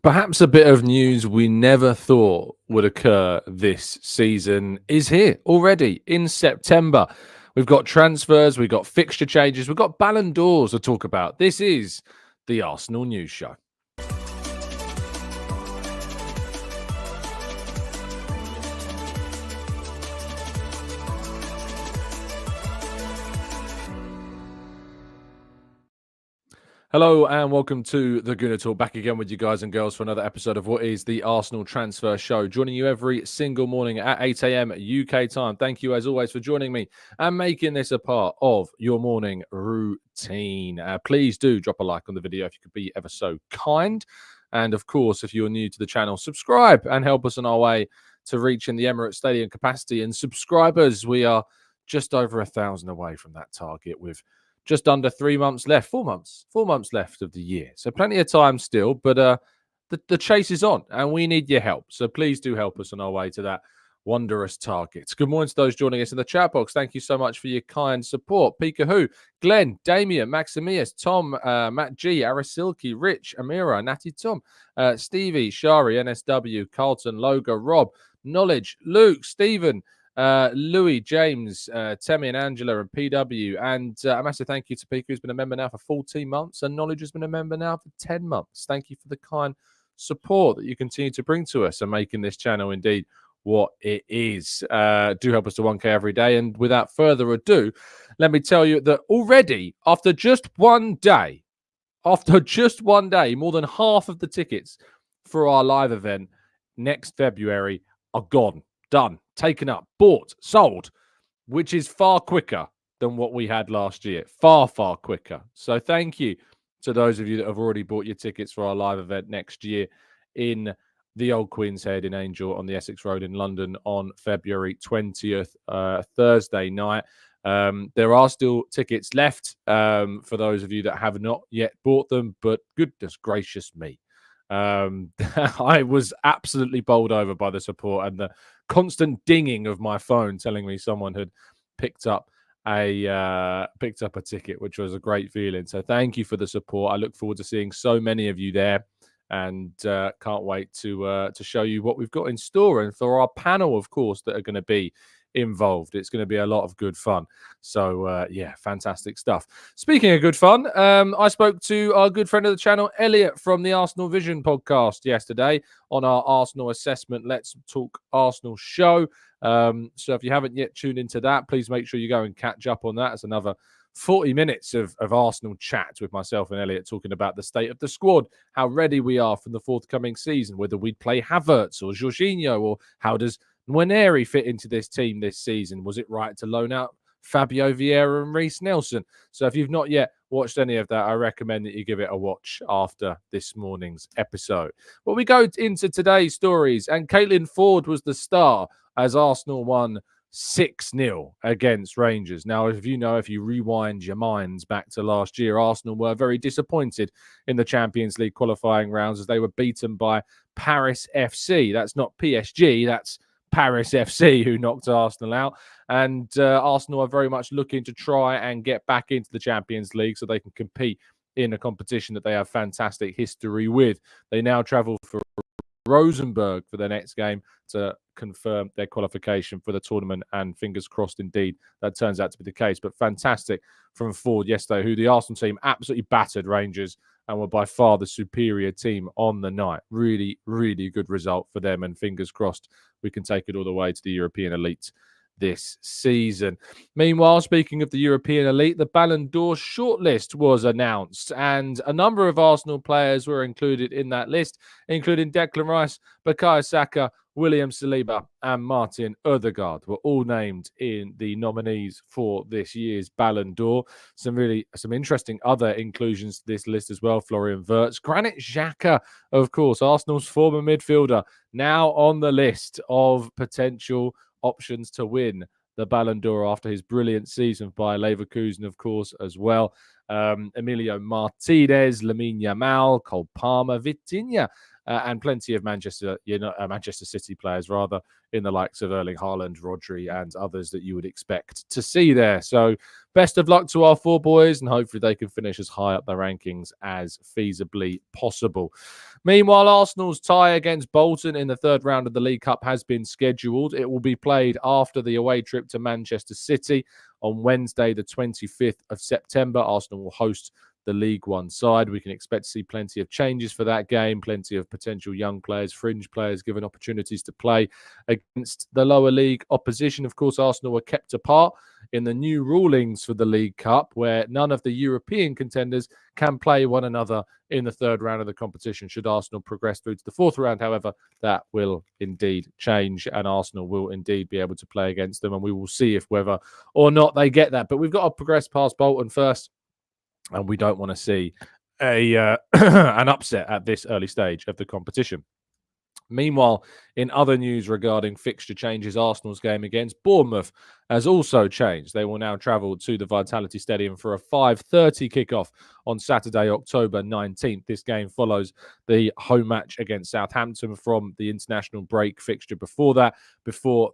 Perhaps a bit of news we never thought would occur this season is here already in September. We've got transfers, we've got fixture changes, we've got Ballon d'Ors to talk about. This is the Arsenal News Show. Hello and welcome to the Gooner Talk. Back again with you guys and girls for another episode of what is the Arsenal Transfer Show. Joining you every single morning at 8 a.m. UK time. Thank you as always for joining me and making this a part of your morning routine. Please do drop a like on the video if you could be ever so kind. And of course, if you're new to the channel, subscribe and help us on our way to reaching the Emirates Stadium capacity and subscribers. We are just over 1,000 away from that target with just under 3 months left, 4 months left of the year. So plenty of time still, but the chase is on and we need your help. So please do help us on our way to that wondrous target. Good morning to those joining us in the chat box. Thank you so much for your kind support. Pika Who, Glenn, Damien, Maximius, Tom, Matt G, Arisilki, Rich, Amira, Natty Tom, Stevie, Shari, NSW, Carlton, Loga, Rob, Knowledge, Luke, Stephen, Louis, James, Temi and Angela and PW. And a massive thank you to Pika, who's been a member now for 14 months and Knowledge has been a member now for 10 months. Thank you for the kind support that you continue to bring to us and making this channel indeed what it is. Do help us to 1K every day. And without further ado, let me tell you that already after just one day, more than half of the tickets for our live event next February are gone. Done, taken up, bought, sold, which is far quicker than what we had last year. Far, far quicker. So thank you to those of you that have already bought your tickets for our live event next year in the Old Queen's Head in Angel on the Essex Road in London on February 20th, Thursday night. There are still tickets left for those of you that have not yet bought them, but goodness gracious me. I was absolutely bowled over by the support and the constant dinging of my phone telling me someone had picked up a ticket, which was a great feeling. So thank you for the support. I look forward to seeing so many of you there and can't wait to show you what we've got in store and for our panel, of course, that are going to be involved. It's going to be a lot of good fun. So yeah, fantastic stuff. Speaking of good fun, I spoke to our good friend of the channel, Elliot, from the Arsenal Vision podcast yesterday on our Arsenal Assessment Let's Talk Arsenal show. So if you haven't yet tuned into that, please make sure you go and catch up on that. It's another 40 minutes of Arsenal chat with myself and Elliot talking about the state of the squad, how ready we are for the forthcoming season, whether we'd play Havertz or Jorginho, or how does Nwaneri fit into this team this season? Was it right to loan out Fabio Vieira and Reece Nelson? So if you've not yet watched any of that, I recommend that you give it a watch after this morning's episode. Well, we go into today's stories, and Caitlin Ford was the star as Arsenal won 6-0 against Rangers. Now, if you rewind your minds back to last year, Arsenal were very disappointed in the Champions League qualifying rounds as they were beaten by Paris FC. That's not PSG, that's Paris FC who knocked Arsenal out. And Arsenal are very much looking to try and get back into the Champions League so they can compete in a competition that they have fantastic history with. They now travel for Rosenborg for their next game to confirm their qualification for the tournament, and fingers crossed indeed that turns out to be the case. But fantastic from Ford yesterday, who the Arsenal team absolutely battered Rangers and were by far the superior team on the night. Really, really good result for them, and fingers crossed we can take it all the way to the European elite this season. Meanwhile, speaking of the European elite, the Ballon d'Or shortlist was announced, and a number of Arsenal players were included in that list, including Declan Rice, Bukayo Saka, William Saliba and Martin Odegaard were all named in the nominees for this year's Ballon d'Or. Some interesting other inclusions to this list as well. Florian Wirtz, Granit Xhaka, of course, Arsenal's former midfielder, now on the list of potential options to win the Ballon d'Or after his brilliant season by Leverkusen, of course, as well. Emilio Martinez, Lamine Yamal, Cole Palmer, Vitinha, and plenty of Manchester City players, rather, in the likes of Erling Haaland, Rodri, and others that you would expect to see there. So best of luck to our 4 boys, and hopefully they can finish as high up the rankings as feasibly possible. Meanwhile, Arsenal's tie against Bolton in the 3rd round of the League Cup has been scheduled. It will be played after the away trip to Manchester City on Wednesday, the 25th of September. Arsenal will host the League One side. We can expect to see plenty of changes for that game, plenty of potential young players, fringe players given opportunities to play against the lower league opposition. Of course, Arsenal were kept apart in the new rulings for the League Cup, where none of the European contenders can play one another in the 3rd round of the competition. Should Arsenal progress through to the 4th round, however, that will indeed change, and Arsenal will indeed be able to play against them, and we will see if whether or not they get that. But we've got to progress past Bolton first, and we don't want to see an upset at this early stage of the competition. Meanwhile, in other news regarding fixture changes, Arsenal's game against Bournemouth has also changed. They will now travel to the Vitality Stadium for a 5:30 kickoff on Saturday, October 19th. This game follows the home match against Southampton from the international break fixture before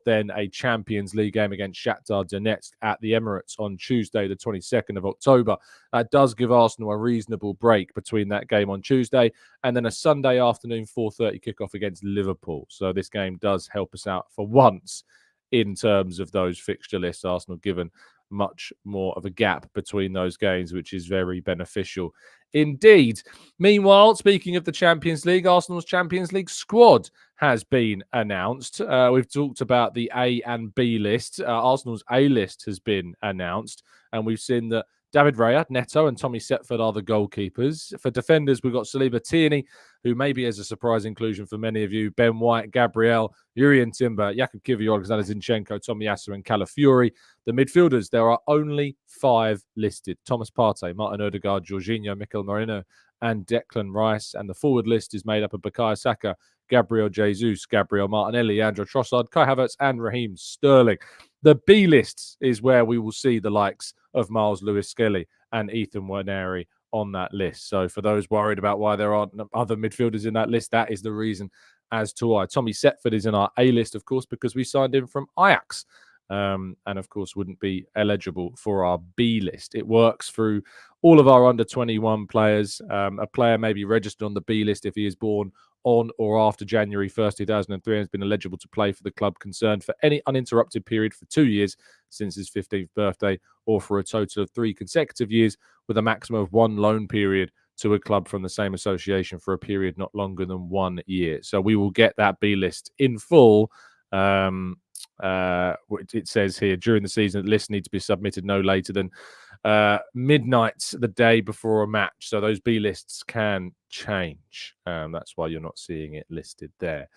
then a Champions League game against Shakhtar Donetsk at the Emirates on Tuesday, the 22nd of October. That does give Arsenal a reasonable break between that game on Tuesday and then a Sunday afternoon 4:30 kickoff against Liverpool. So this game does help us out for once in terms of those fixture lists. Arsenal given much more of a gap between those games, which is very beneficial indeed. Meanwhile, speaking of the Champions League, Arsenal's Champions League squad has been announced. We've talked about the A and B list. Arsenal's A list has been announced, and we've seen that David Raya, Neto, and Tommy Setford are the goalkeepers. For defenders, we've got Saliba Tierney, who maybe is a surprise inclusion for many of you, Ben White, Gabriel, Jurrien Timber, Jakub Kiwior, Alexander Zinchenko, Tomiyasu, and Calafiori. The midfielders, there are only 5 listed. Thomas Partey, Martin Odegaard, Jorginho, Mikel Merino, and Declan Rice. And the forward list is made up of Bukayo Saka, Gabriel Jesus, Gabriel Martinelli, Leandro Trossard, Kai Havertz, and Raheem Sterling. The B list is where we will see the likes of Miles Lewis-Skelly and Ethan Nwaneri on that list. So for those worried about why there aren't other midfielders in that list, that is the reason as to why. Tommy Setford is in our A list, of course, because we signed him from Ajax. And of course wouldn't be eligible for our B list. It works through all of our under 21 players. A player may be registered on the B list if he is born on or after January 1st, 2003 and has been eligible to play for the club concerned for any uninterrupted period for 2 years since his 15th birthday, or for a total of 3 consecutive years with a maximum of 1 loan period to a club from the same association for a period not longer than 1 year. So we will get that B list in full. It says here, during the season, the list needs to be submitted no later than midnight the day before a match. So those B lists can change. That's why you're not seeing it listed there.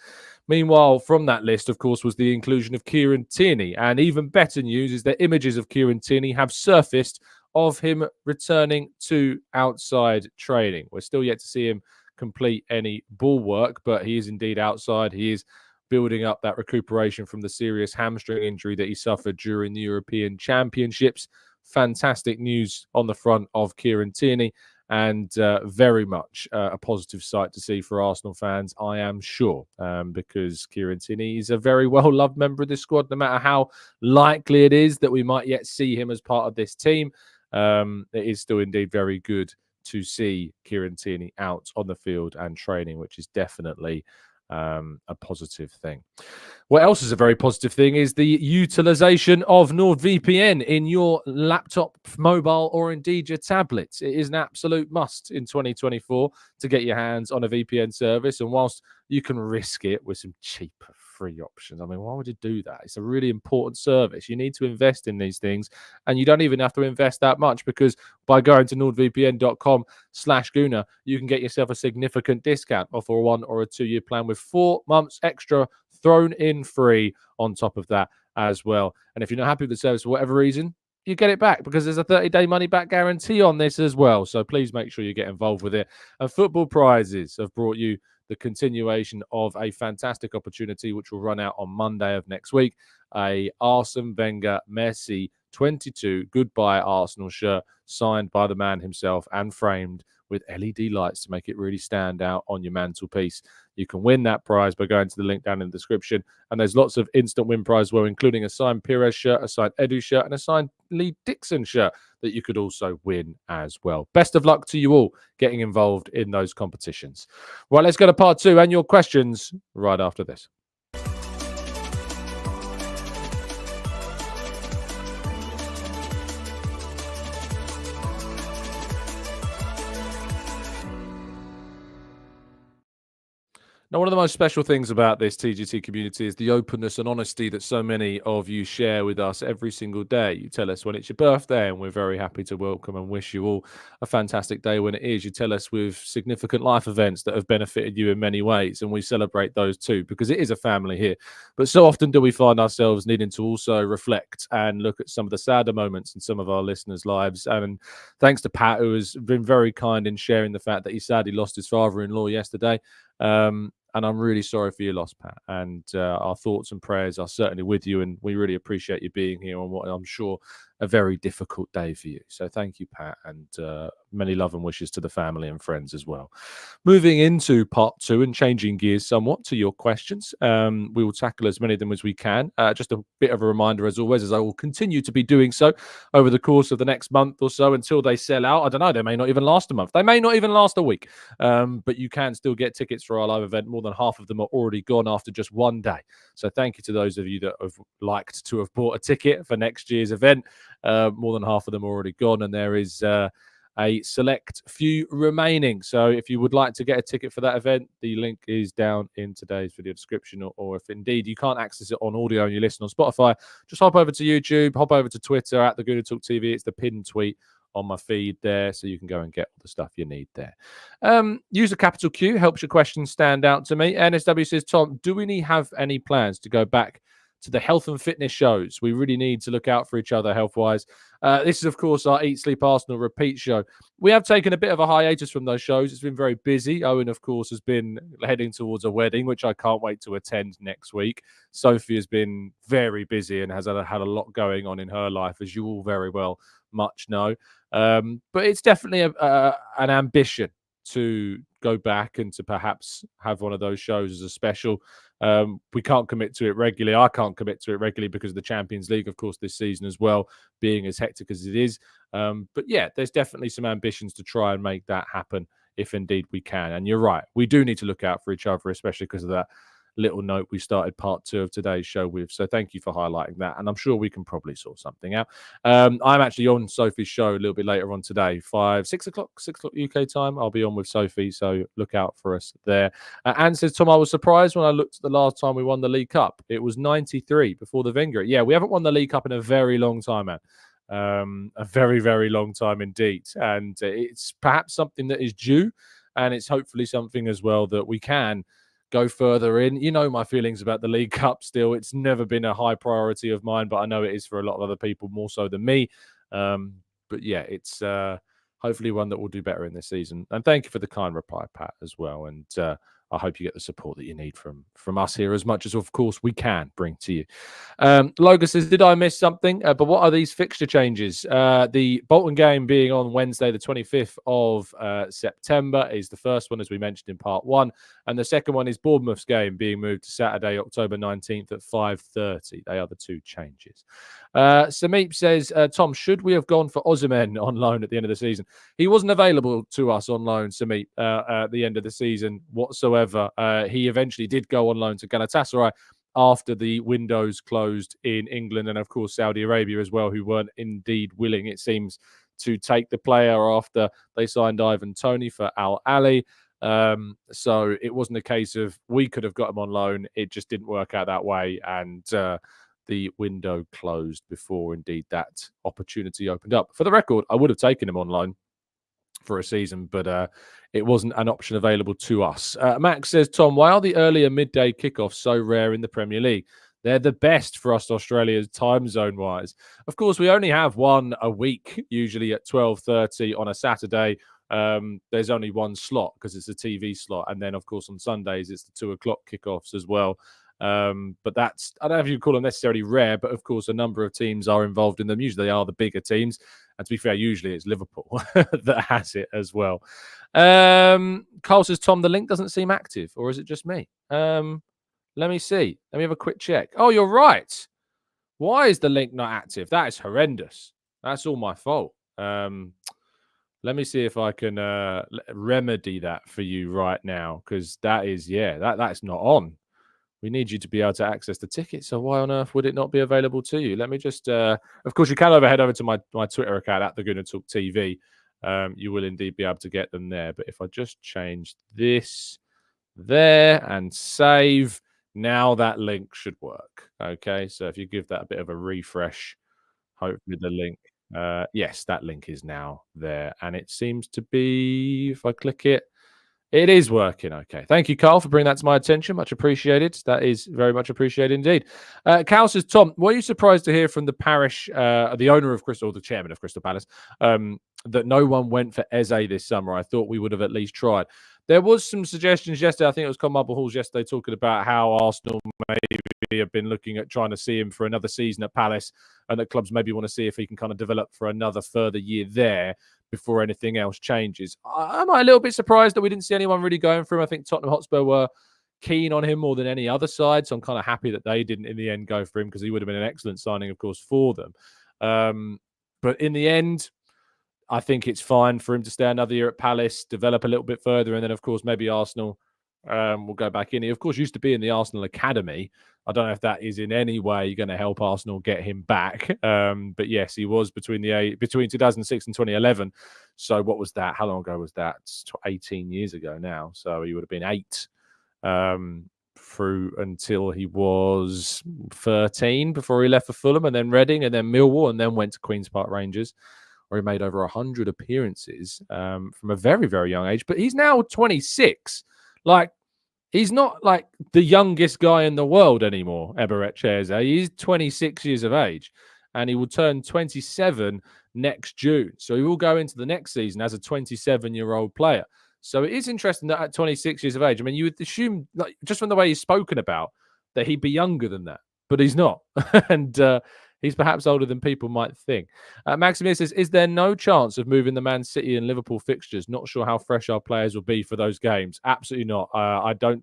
Meanwhile, from that list, of course, was the inclusion of Kieran Tierney. And even better news is that images of Kieran Tierney have surfaced of him returning to outside training. We're still yet to see him complete any ball work, but he is indeed outside. He is building up that recuperation from the serious hamstring injury that he suffered during the European Championships. Fantastic news on the front of Kieran Tierney, and very much a positive sight to see for Arsenal fans, I am sure, because Kieran Tierney is a very well-loved member of this squad, no matter how likely it is that we might yet see him as part of this team. It is still indeed very good to see Kieran Tierney out on the field and training, which is definitely a positive thing. What else is a very positive thing is the utilization of NordVPN in your laptop, mobile, or indeed your tablet. It is an absolute must in 2024 to get your hands on a VPN service. And whilst you can risk it with some cheaper free options, I mean, why would you do that? It's a really important service. You need to invest in these things, and you don't even have to invest that much, because by going to nordvpn.com/Gooner, you can get yourself a significant discount off a 1 or a 2 year plan with 4 months extra thrown in free on top of that as well. And if you're not happy with the service for whatever reason, you get it back, because there's a 30-day money-back guarantee on this as well. So please make sure you get involved with it. And Football Prizes have brought you the continuation of a fantastic opportunity, which will run out on Monday of next week. A Arsene Wenger Messi 22 Goodbye Arsenal shirt signed by the man himself and framed with LED lights to make it really stand out on your mantelpiece. You can win that prize by going to the link down in the description. And there's lots of instant win prizes, well, including a signed Pires shirt, a signed Edu shirt, and a signed Lee Dixon shirt that you could also win as well. Best of luck to you all getting involved in those competitions. Right, let's go to part 2 and your questions right after this. Now, one of the most special things about this TGT community is the openness and honesty that so many of you share with us every single day. You tell us when it's your birthday, and we're very happy to welcome and wish you all a fantastic day when it is. You tell us with significant life events that have benefited you in many ways, and we celebrate those too, because it is a family here. But so often do we find ourselves needing to also reflect and look at some of the sadder moments in some of our listeners' lives. And thanks to Pat, who has been very kind in sharing the fact that he sadly lost his father-in-law yesterday. And I'm really sorry for your loss, Pat. And our thoughts and prayers are certainly with you. And we really appreciate you being here on what I'm sure a very difficult day for you. So thank you, Pat. And many love and wishes to the family and friends as well. Moving into part 2 and changing gears somewhat to your questions. We will tackle as many of them as we can. Just a bit of a reminder, as always, as I will continue to be doing so over the course of the next month or so until they sell out. I don't know. They may not even last a month. They may not even last a week. But you can still get tickets for our live event. More than half of them are already gone after just one day. So thank you to those of you that have liked to have bought a ticket for next year's event. More than half of them are already gone, and there is a select few remaining. So if you would like to get a ticket for that event, the link is down in today's video description, or if indeed you can't access it on audio and you listen on Spotify, just hop over to YouTube, hop over to Twitter at the Gooner Talk TV. It's the pinned tweet on my feed there, so you can go and get all the stuff you need there. Use a capital Q, helps your questions stand out to me. NSW says, Tom, do we have any plans to go back to the health and fitness shows? We really need to look out for each other health-wise. This is, of course, our Eat, Sleep, Arsenal repeat show. We have taken a bit of a hiatus from those shows. It's been very busy. Owen, of course, has been heading towards a wedding, which I can't wait to attend next week. Sophie has been very busy and has had a lot going on in her life, as you all very well much know. But it's definitely an ambition to go back and to perhaps have one of those shows as a special. We can't commit to it regularly. I can't commit to it regularly because of the Champions League, of course, this season as well, being as hectic as it is. But yeah, there's definitely some ambitions to try and make that happen if indeed we can. And you're right, we do need to look out for each other, especially because of that little note we started part 2 of today's show with. So thank you for highlighting that, and I'm sure we can probably sort something out. I'm actually on Sophie's show a little bit later on today, 6 o'clock UK time. I'll be on with Sophie, so look out for us there. Anne says, Tom, I was surprised when I looked at the last time we won the League Cup. It was 93 before the Wenger. Yeah, we haven't won the League Cup in a very long time, man. A very, very long time indeed. And it's perhaps something that is due, and it's hopefully something as well that we can go further in. You know my feelings about the League Cup still. It's never been a high priority of mine, but I know it is for a lot of other people, more so than me. But yeah, it's hopefully one that will do better in this season. And thank you for the kind reply, Pat, as well. And I hope you get the support that you need from us here, as much as, of course, we can bring to you. Logan says, did I miss something? But what are these fixture changes? The Bolton game being on Wednesday, the 25th of September is the first one, as we mentioned in part 1. And the second one is Bournemouth's game being moved to Saturday, October 19th at 5:30. They are the 2 changes. Sameep says, Tom, should we have gone for Osimhen on loan at the end of the season? He wasn't available to us on loan, Sameep, at the end of the season whatsoever. He eventually did go on loan to Galatasaray after the windows closed in England and, of course, Saudi Arabia as well, who weren't indeed willing, it seems, to take the player after they signed Ivan Toney for Al Ali. So it wasn't a case of we could have got him on loan. It just didn't work out that way. And the window closed before indeed that opportunity opened up. For the record, I would have taken him on loan for a season, but it wasn't an option available to us. Max says, Tom, why are the earlier midday kickoffs so rare in the Premier League? They're the best for us Australians time zone wise. Of course, we only have one a week, usually at 12:30 on a Saturday. There's only one slot because it's a TV slot. And then, of course, on Sundays, it's the 2 o'clock kickoffs as well. But that's, I don't know if you call them necessarily rare, but of course, a number of teams are involved in them. Usually they are the bigger teams. And to be fair, usually it's Liverpool that has it as well. Carl says, Tom, the link doesn't seem active, or is it just me? Let me see. Let me have a quick check. Oh, you're right. Why is the link not active? That is horrendous. That's all my fault. Let me see if I can remedy that for you right now, because that is, that's not on. We need you to be able to access the ticket. So why on earth would it not be available to you? Let me just, of course, you can head over to my Twitter account at the Gooner Talk TV. You will indeed be able to get them there. But if I just change this there and save, now that link should work. Okay, so if you give that a bit of a refresh, hopefully the link, yes, that link is now there. And it seems to be, if I click it, it is working. Okay. Thank you, Carl, for bringing that to my attention. Much appreciated. That is very much appreciated indeed. Carl says, Tom, were you surprised to hear from the parish, the owner of Crystal, the chairman of Crystal Palace, that no one went for Eze this summer? I thought we would have at least tried. There was some suggestions yesterday. I think it was Marble Halls yesterday talking about how Arsenal maybe have been looking at trying to see him for another season at Palace, and that clubs maybe want to see if he can kind of develop for another further year there before anything else changes. Am I a little bit surprised that we didn't see anyone really going for him? I think Tottenham Hotspur were keen on him more than any other side, so I'm kind of happy that they didn't in the end go for him, because he would have been an excellent signing, of course, for them. But in the end, I think it's fine for him to stay another year at Palace, develop a little bit further, and then, of course, maybe Arsenal will go back in. He, of course, used to be in the Arsenal Academy. I don't know if that is in any way going to help Arsenal get him back. But yes, he was between 2006 and 2011. So what was that? How long ago was that? It's 18 years ago now. So he would have been 8 through until he was 13 before he left for Fulham, and then Reading, and then Millwall, and then went to Queen's Park Rangers, where he made over 100 appearances from a very, very young age. But he's now 26. Like, he's not like the youngest guy in the world anymore, Eberechi Eze. He's 26 years of age, and he will turn 27 next June. So he will go into the next season as a 27-year-old player. So it is interesting that at 26 years of age, I mean, you would assume, like, just from the way he's spoken about, that he'd be younger than that, but he's not. And he's perhaps older than people might think. Maximilian says, is there no chance of moving the Man City and Liverpool fixtures? Not sure how fresh our players will be for those games. Absolutely not.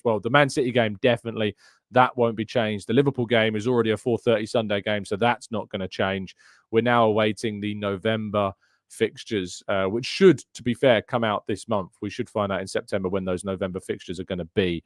Well, the Man City game, definitely, that won't be changed. The Liverpool game is already a 4:30 Sunday game, so that's not going to change. We're now awaiting the November fixtures, which should, to be fair, come out this month. We should find out in September when those November fixtures are going to be.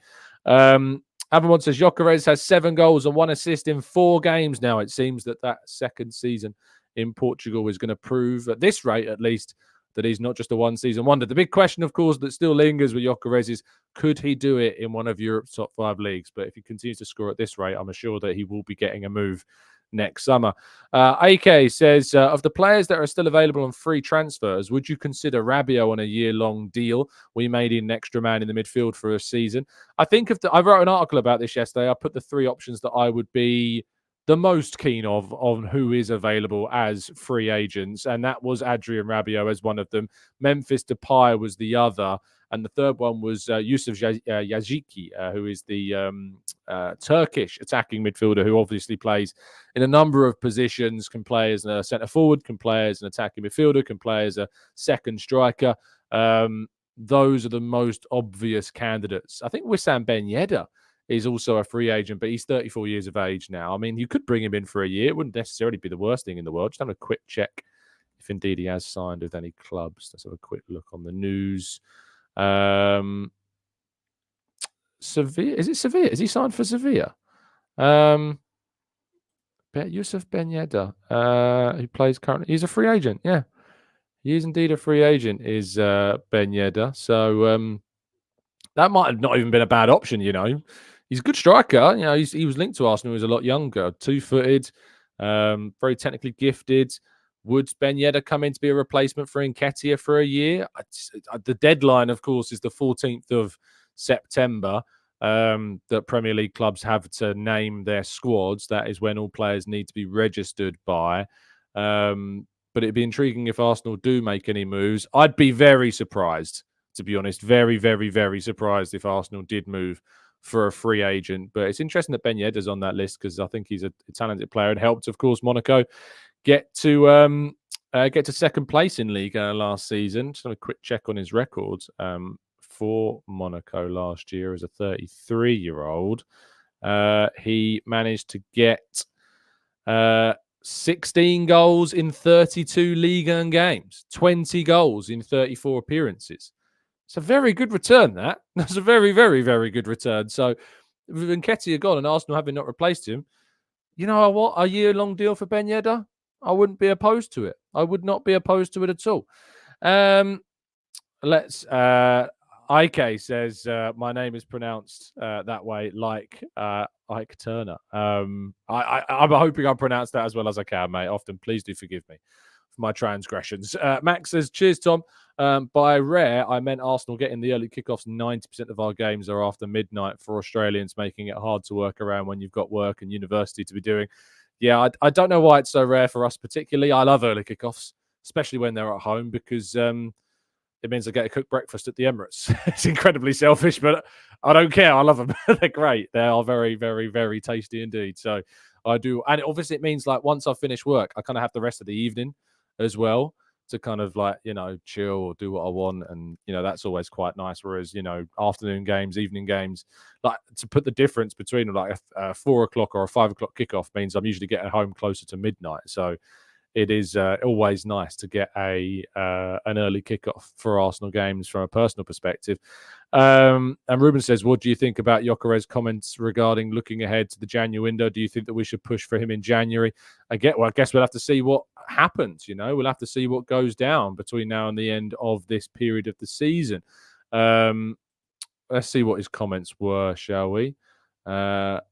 Avamon says, Gyökeres has 7 goals and 1 assist in 4 games now. It seems that second season in Portugal is going to prove, at this rate at least, that he's not just a one-season wonder. The big question, of course, that still lingers with Gyökeres is, could he do it in one of Europe's top 5 leagues? But if he continues to score at this rate, I'm sure that he will be getting a move next summer. AK says, of the players that are still available on free transfers, would you consider Rabiot on a year-long deal? We made an extra man in the midfield for a season. I think I wrote an article about this yesterday. I put the 3 options that I would be the most keen on who is available as free agents, and that was Adrian Rabiot as one of them. Memphis Depay was the other, and the third one was Yusuf Yaziki, who is the Turkish attacking midfielder, who obviously plays in a number of positions, can play as a centre forward, can play as an attacking midfielder, can play as a second striker. Those are the most obvious candidates. I think Wissam Ben Yedder is also a free agent, but he's 34 years of age now. I mean, you could bring him in for a year. It wouldn't necessarily be the worst thing in the world. Just have a quick check if indeed he has signed with any clubs. Let's have a quick look on the news. Sevilla, is it Sevilla? Is he signed for Sevilla? Yusuf Ben Yedder, who plays currently, he's a free agent. Yeah, he is indeed a free agent, is Ben Yedder. So that might have not even been a bad option. You know, he's a good striker. You know, he was linked to Arsenal. He was a lot younger, 2-footed, very technically gifted. Would Ben Yedder come in to be a replacement for Nketiah for a year? The deadline, of course, is the 14th of September. That Premier League clubs have to name their squads. That is when all players need to be registered by. But it'd be intriguing if Arsenal do make any moves. I'd be very surprised, to be honest. Very, very, very surprised if Arsenal did move for a free agent. But it's interesting that Ben Yedder's on that list because I think he's a talented player and helped, of course, Monaco get to second place in Ligue 1 last season. Just have a quick check on his records for Monaco last year as a 33-year-old. He managed to get 16 goals in 32 Ligue 1 games, 20 goals in 34 appearances. It's a very good return, that. That's a very, very, very good return. So with Nketiah gone and Arsenal having not replaced him, you know what? A year-long deal for Ben Yedder? I wouldn't be opposed to it. I would not be opposed to it at all. Ike says, my name is pronounced that way, like Ike Turner. I'm hoping I pronounced that as well as I can, mate. Often, please do forgive me for my transgressions. Max says, cheers, Tom. By rare, I meant Arsenal getting the early kickoffs. 90% of our games are after midnight for Australians, making it hard to work around when you've got work and university to be doing. Yeah, I don't know why it's so rare for us particularly. I love early kickoffs, especially when they're at home, because it means I get a cooked breakfast at the Emirates. It's incredibly selfish, but I don't care. I love them. They're great. They are very, very, very tasty indeed. So I do. And obviously it means like once I finish work, I kind of have the rest of the evening as well to kind of like, chill or do what I want. And, that's always quite nice. Whereas, afternoon games, evening games, like to put the difference between like a 4 o'clock or a 5 o'clock kickoff means I'm usually getting home closer to midnight. So it is always nice to get an early kickoff for Arsenal games from a personal perspective. And Ruben says, what do you think about Gyökeres' comments regarding looking ahead to the January window? Do you think that we should push for him in January? I guess we'll have to see what happens. We'll have to see what goes down between now and the end of this period of the season. Let's see what his comments were, shall we? Trying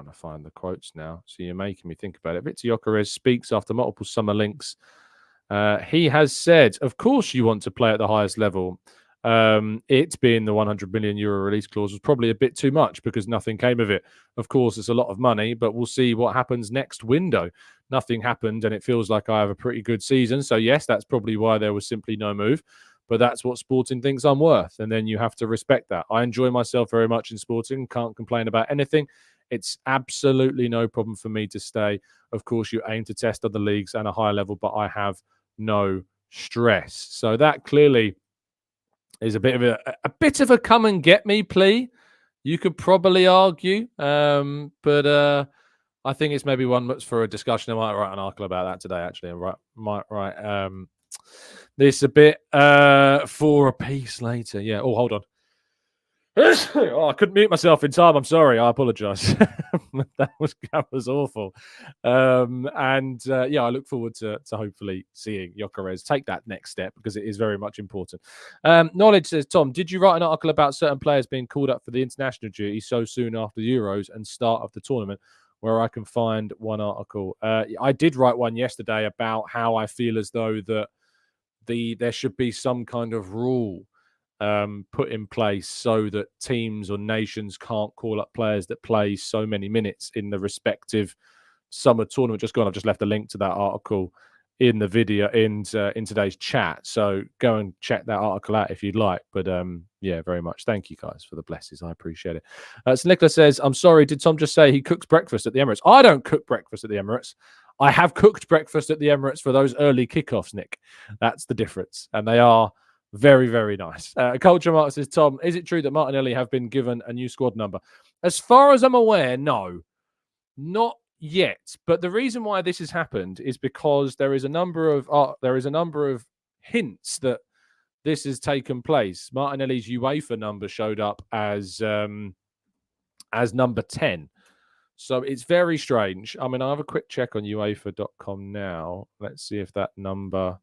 to find the quotes now, so you're making me think about it. Victor Gyökeres speaks after multiple summer links. He has said, of course you want to play at the highest level. It being the 100 million euro release clause was probably a bit too much because nothing came of it. Of course, it's a lot of money, but we'll see what happens next window. Nothing happened, and it feels like I have a pretty good season. So yes, that's probably why there was simply no move. But that's what Sporting thinks I'm worth, and then you have to respect that. I enjoy myself very much in Sporting, can't complain about anything. It's absolutely no problem for me to stay. Of course, you aim to test other leagues and a higher level, but I have no stress. So that clearly is a bit of a come and get me plea. You could probably argue, but I think it's maybe one that's for a discussion. I might write an article about that today. Actually, I might write this a bit for a piece later. Yeah. Oh, hold on. I couldn't mute myself in time. I'm sorry. I apologise. that was awful. I look forward to hopefully seeing Gyökeres take that next step because it is very much important. Knowledge says, Tom, did you write an article about certain players being called up for the international duty so soon after the Euros and start of the tournament? Where I can find one article. I did write one yesterday about how I feel as though that there should be some kind of rule put in place so that teams or nations can't call up players that play so many minutes in the respective summer tournament. I've just left a link to that article in the video in today's chat. So go and check that article out if you'd like. But very much. Thank you guys for the blesses. I appreciate it. So Nicola says, I'm sorry, did Tom just say he cooks breakfast at the Emirates? I don't cook breakfast at the Emirates. I have cooked breakfast at the Emirates for those early kickoffs, Nick. That's the difference. And they are very, very nice. Culture Mark says, Tom, is it true that Martinelli have been given a new squad number? As far as I'm aware, no. Not yet. But the reason why this has happened is because there is a number of hints that this has taken place. Martinelli's UEFA number showed up as number 10. So it's very strange. I mean, I have a quick check on UEFA.com now. Let's see if that number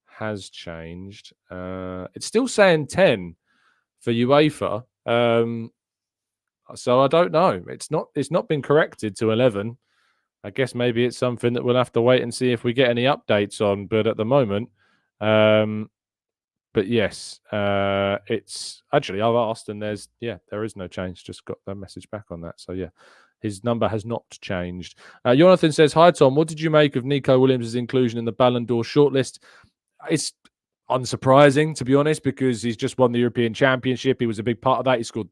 has changed. It's still saying 10 for UEFA. So I don't know. It's not been corrected to 11. I guess maybe it's something that we'll have to wait and see if we get any updates on. But at the moment, but yes, it's actually I've asked and there is no change. Just got the message back on that. So yeah, his number has not changed. Jonathan says, hi Tom, what did you make of Nico Williams' inclusion in the Ballon d'Or shortlist? It's unsurprising, to be honest, because he's just won the European Championship. He was a big part of that. He scored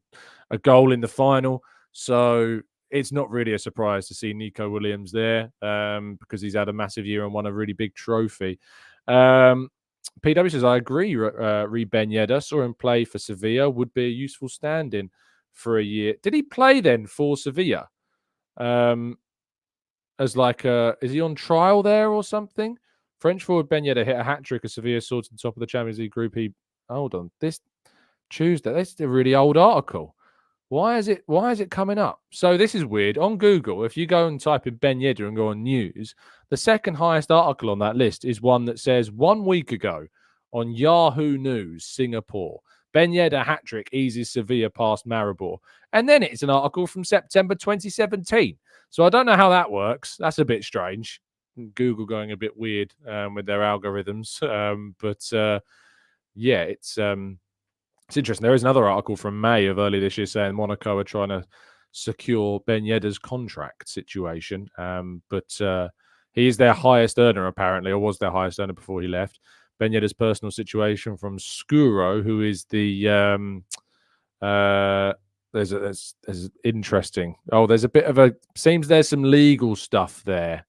a goal in the final. So it's not really a surprise to see Nico Williams there because he's had a massive year and won a really big trophy. PW says, I agree. Reed Ben Yedder, saw him play for Sevilla, would be a useful stand-in for a year. Did he play then for Sevilla? As like is he on trial there or something? French forward Ben Yedder hit a hat-trick as Sevilla soared to the top of the Champions League group. Hold on, this Tuesday. This is a really old article. Why is it coming up? So this is weird. On Google, if you go and type in Ben Yedder and go on news, the second highest article on that list is one that says 1 week ago on Yahoo News, Singapore, Ben Yedder hat-trick eases Sevilla past Maribor. And then it's an article from September 2017. So I don't know how that works. That's a bit strange. Google going a bit weird with their algorithms. Yeah, it's interesting. There is another article from May of early this year saying Monaco are trying to secure Ben Yedder's contract situation. He is their highest earner, apparently, or was their highest earner before he left. Ben Yedder's personal situation from Skuro, who is the there's interesting. Oh, there's a bit of a seems there's some legal stuff there.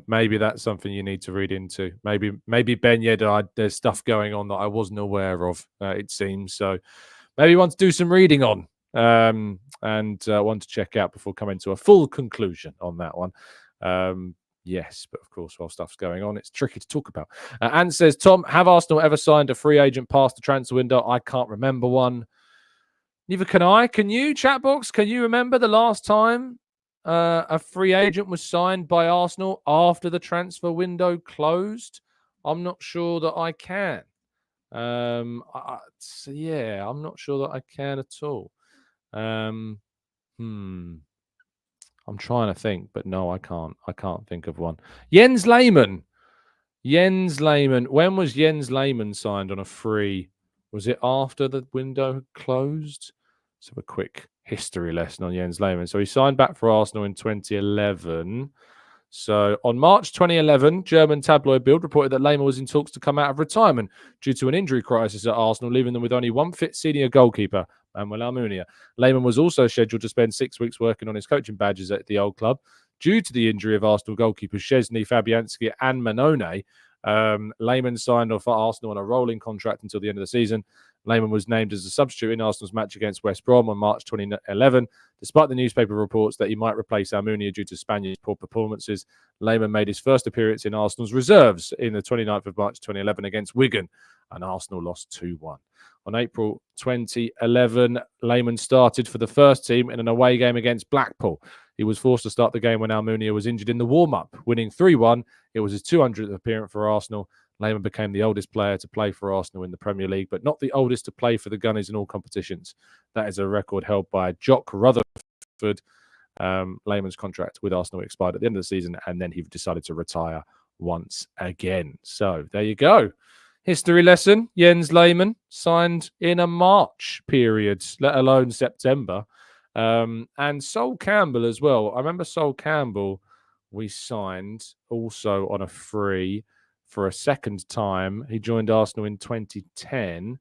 Maybe that's something you need to read into. Maybe Ben Yedder, there's stuff going on that I wasn't aware of. It seems so. Maybe you want to do some reading on and want to check out before coming to a full conclusion on that one. Yes, but of course, while stuff's going on, it's tricky to talk about. Anne says, Tom, have Arsenal ever signed a free agent past the transfer window? I can't remember one. Neither can I. Can you, Chatbox? Can you remember the last time a free agent was signed by Arsenal after the transfer window closed? I'm not sure that I can. Yeah, I'm not sure that I can at all. I'm trying to think, but no, I can't. I can't think of one. Jens Lehmann. When was Jens Lehmann signed on a free? Was it after the window had closed? Let's have a quick history lesson on Jens Lehmann. So he signed back for Arsenal in 2011. So on March 2011, German tabloid Bild reported that Lehmann was in talks to come out of retirement due to an injury crisis at Arsenal, leaving them with only one fit senior goalkeeper, Manuel Almunia. Lehmann was also scheduled to spend 6 weeks working on his coaching badges at the old club. Due to the injury of Arsenal goalkeepers Szczesny, Fabianski and Manone, Lehmann signed off for Arsenal on a rolling contract until the end of the season. Lehmann was named as a substitute in Arsenal's match against West Brom on March 2011. Despite the newspaper reports that he might replace Almunia due to Spaniard's poor performances, Lehmann made his first appearance in Arsenal's reserves in the 29th of March 2011 against Wigan, and Arsenal lost 2-1. On April 2011, Lehmann started for the first team in an away game against Blackpool. He was forced to start the game when Almunia was injured in the warm-up, winning 3-1. It was his 200th appearance for Arsenal. Lehmann became the oldest player to play for Arsenal in the Premier League, but not the oldest to play for the Gunners in all competitions. That is a record held by Jock Rutherford. Lehmann's contract with Arsenal expired at the end of the season, and then he decided to retire once again. So there you go. History lesson. Jens Lehmann signed in a March period, let alone September. And Sol Campbell as well. I remember Sol Campbell we signed also on a free for a second time. He joined Arsenal in 2010.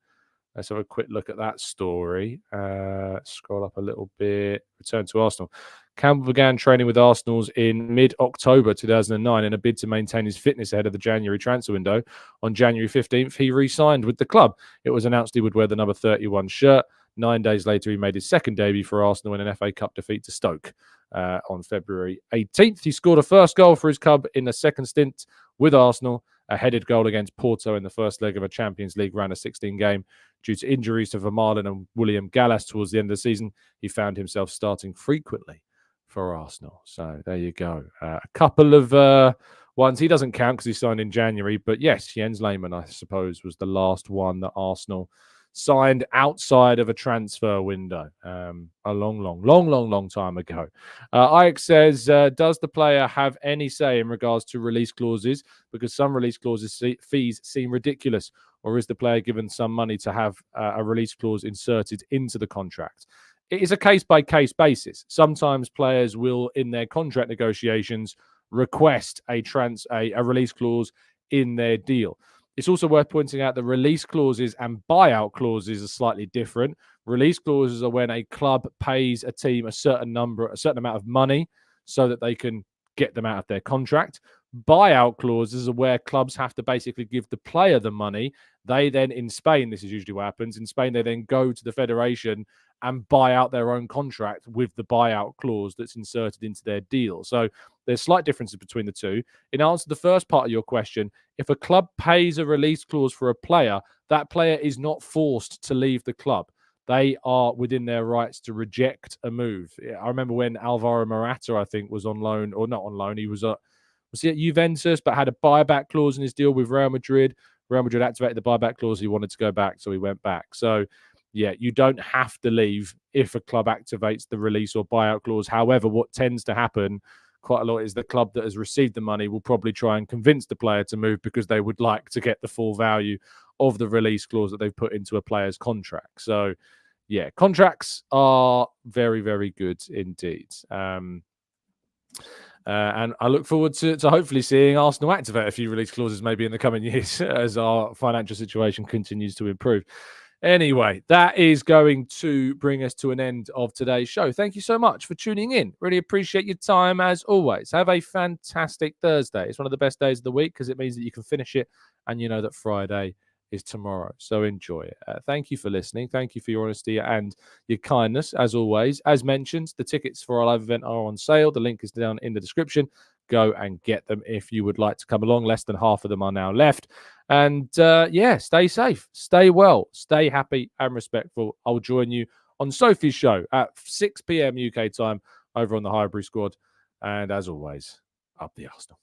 Let's have a quick look at that story. Scroll up a little bit. Return to Arsenal. Campbell began training with Arsenal's in mid-October 2009 in a bid to maintain his fitness ahead of the January transfer window. On January 15th, he re-signed with the club. It was announced he would wear the number 31 shirt. 9 days later, he made his second debut for Arsenal in an FA Cup defeat to Stoke. On February 18th, he scored a first goal for his club in the second stint with Arsenal, a headed goal against Porto in the first leg of a Champions League round of 16 game. Due to injuries to Vermaelen and William Gallas towards the end of the season, he found himself starting frequently for Arsenal. So there you go. A couple of ones. He doesn't count because he signed in January. But yes, Jens Lehmann, I suppose, was the last one that Arsenal signed outside of a transfer window a long time ago. Ike says, does the player have any say in regards to release clauses? Because some release clauses fees seem ridiculous. Or is the player given some money to have a release clause inserted into the contract? It is a case-by-case basis. Sometimes players will, in their contract negotiations, request a release clause in their deal. It's also worth pointing out that release clauses and buyout clauses are slightly different. Release clauses are when a club pays a team a certain amount of money so that they can get them out of their contract. Buyout clauses are where clubs have to basically give the player the money. They then, in Spain, this is usually what happens. In Spain, they then go to the federation and buy out their own contract with the buyout clause that's inserted into their deal. So there's slight differences between the two. In answer to the first part of your question, if a club pays a release clause for a player, that player is not forced to leave the club. They are within their rights to reject a move. I remember when Alvaro Morata, I think, was on loan, or not on loan. He was he at Juventus, but had a buyback clause in his deal with Real Madrid. Real Madrid activated the buyback clause. He wanted to go back, so he went back. So, yeah, you don't have to leave if a club activates the release or buyout clause. However, what tends to happen quite a lot is the club that has received the money will probably try and convince the player to move because they would like to get the full value of the release clause that they've put into a player's contract. So, yeah, contracts are very, very good indeed. And I look forward to hopefully seeing Arsenal activate a few release clauses maybe in the coming years as our financial situation continues to improve. Anyway, that is going to bring us to an end of today's show. Thank you so much for tuning in. Really appreciate your time as always. Have a fantastic Thursday. It's one of the best days of the week because it means that you can finish it and you know that Friday is tomorrow. So enjoy it. Thank you for listening. Thank you for your honesty and your kindness, as always. As mentioned, the tickets for our live event are on sale. The link is down in the description. Go and get them if you would like to come along. Less than half of them are now left. And yeah, stay safe, stay well, stay happy and respectful. I'll join you on Sophie's show at 6 p.m. UK time over on the Highbury Squad. And as always, up the Arsenal.